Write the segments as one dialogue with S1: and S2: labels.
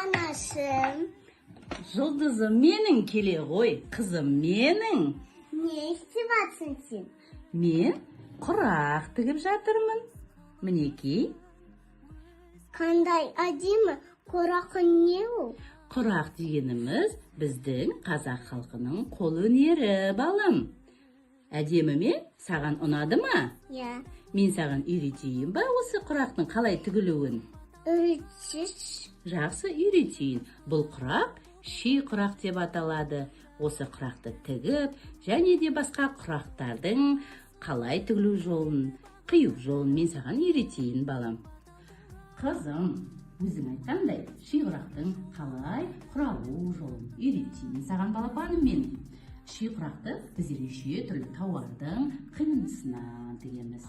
S1: анашым.
S2: Жұлдызым менің келе ғой, қызым менің.
S1: Не істеп жатсың сен?
S2: Мен құрақ тігіп жатырмын. Мінекей.
S1: Қандай әдемі, құрақың не ол?
S2: Құрақ дегеніміз біздің қазақ халқының қол өнері, балам. Әдемі ме? Саған ұнады ма?
S1: Иә.
S2: Мен саған үйретейін ба осы құрақтың қалай тігілуін?
S1: Үйретші.
S2: Жақсы, үйретейін. Бұл құрақ ши құрақ деп аталады. Осы құрақты тігіп, және де басқа құрақтардың қалай тігілу жолын, қию жолын мен саған үйретейін, балам. Қызым, өзің айтқандай, ши құрақтың қалай құралу жолын үйретейін саған, балапаным менің. Ши құрақты біздер неше түрлі тауардың қиындысынан тігеміз.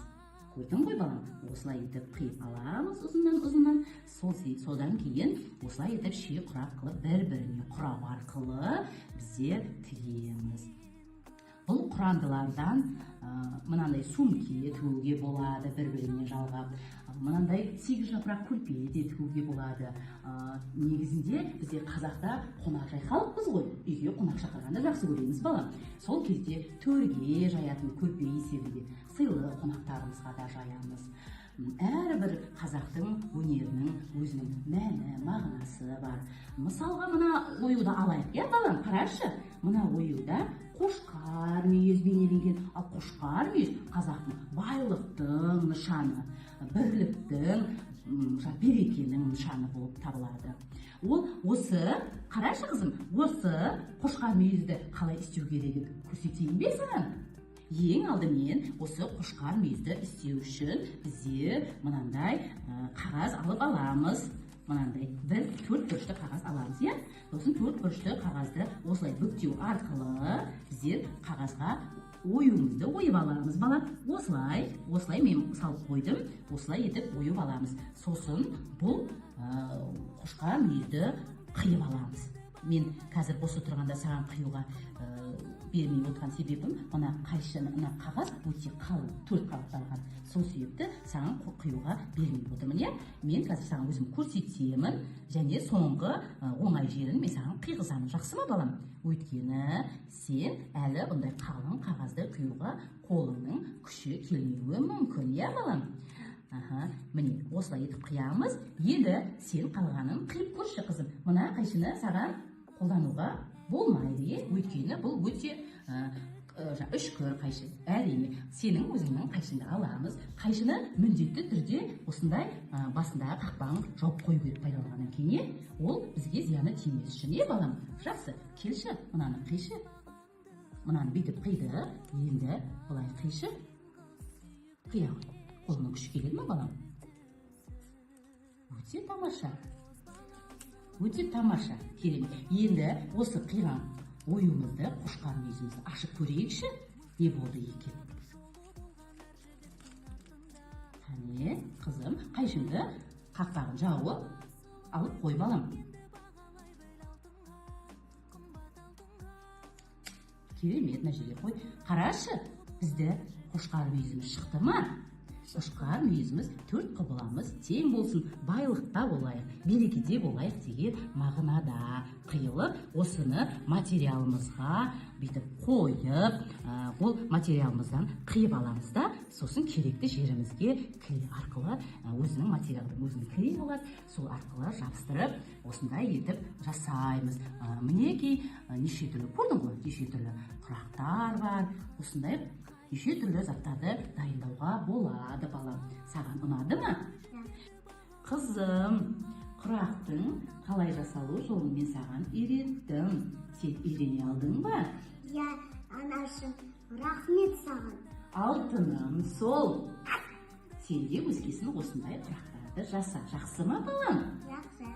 S2: Көрдің ғой, балам, осылай етіп қиып аламыз ұзыннан. Содан кейін осылай етіп ши құрақ қылып бір-біріне құрау арқылы біздер тігеміз. Бұл құрандылардан мынандай сумке тігуге болады, бір-біріне жалғап. Мынандай 8 жапырақ көрпе де тігуге болады. Негізінде бізде қазақта қонақжай халықпыз ғой. Үйге қонақ шақырғанды жақсы көреміз, балам. Сол кезде төрге жаятын көрпе есебінде сыйлы қонақтарымызға да жаямыз. Әрбір қазақтың өнерінің өзінің мәні, мағынасы бар. Мысалға мына оюды алайық, иә, балам, қарашы. Мына оюда қошқар мүйіз бейнеленген. Ал қошқар мүйіз қазақтың байлықтың нышаны, бірліктің, берекенің нышаны болып табылады. Осы, қарашы қызым, осы қошқар мүйізді қалай істеу керегін көрсетейін бе саған? Ең алдымен осы қошқар мүйізді істеу үшін біздер мынандай қағаз алып аламыз. Мынандай бір 4 бұрышты қағаз аламыз, иә? Сосын 4 бұрышты қағазды осылай бүктеу арқылы біздер қағазға оюымызды ойып аламыз, бала. Осылай мен салып қойдым. Осылай етіп ойып аламыз. Сосын бұл қошқар мүйізді қиып аламыз. Мен қазір осы тұрғанда саған қиюға бермей отырған себебім, мына қағаз өте қалың, 4 қабатталған. Сол себепті саған қиюға бермей отырмын, иә? Мен қазір саған өзім көрсетемін, және соңғы оңай жерін мен саған қиғызамын. Жақсы ма, балам? Өйткені сен әлі бұндай қалың қағазды қиюға қолыңның күші келмеуі мүмкін, иә, балам? Міне, осылай етіп қиямыз. Енді сен қалғанын қиып көрші, қызым. Мына қайшыны саған қолдануға болмайды, өйткені бұл өте үшкір қайшы. Әрине, сенің өзіңнің қайшыңды аламыз. Қайшыны міндетті түрде осындай басындағы қақпағын жауып қою керек пайдаланғаннан кейін, ол бізге зияны тимес үшін, балам? Жақсы, келші, мынаны қишы. Мынаны бүйтіп қиды, енді былай қишы. Қия ғой. Қолының күші келеді ме, балам? Өте тамаша. Өте тамаша, керемет. Енді осы қиған оюымызды, қошқар мүйізімізді ашып көрейікші, не болды екен. Қане, қызым, қайшыңды қақпағын жауып алып қой, балам. Керемет, мына жерге қой. Қарашы, бізді қошқар мүйізіміз шықты ма? Қошқар мүйізіміз 4 құбыламыз тең болсын, байлықта болайық, берекеде болайық деген мағынада қиылып, осыны материалымызға бүйтіп қойып, ол материалымыздан қиып аламыз да, сосын керекті жерімізге клей арқылы өзінің материалдың өзінің клей болады, сол арқылы жабыстырып, осындай етіп жасаймыз. Мінекей, неше түрлі, көрдің ғой, неше түрлі құрақтар бар, осындай неше түрлі заттарды дайындауға болады, балам. Саған ұнады ма? Қызым, құрақтың қалай жасалу жолын мен саған үйреттім. Сен үйрене алдың ба?
S1: Иә, анашым, рахмет саған.
S2: Алтыным сол. Сен де өзгесін осындай құрақтарды жаса. Жақсы ма, балам?
S1: Жақсы.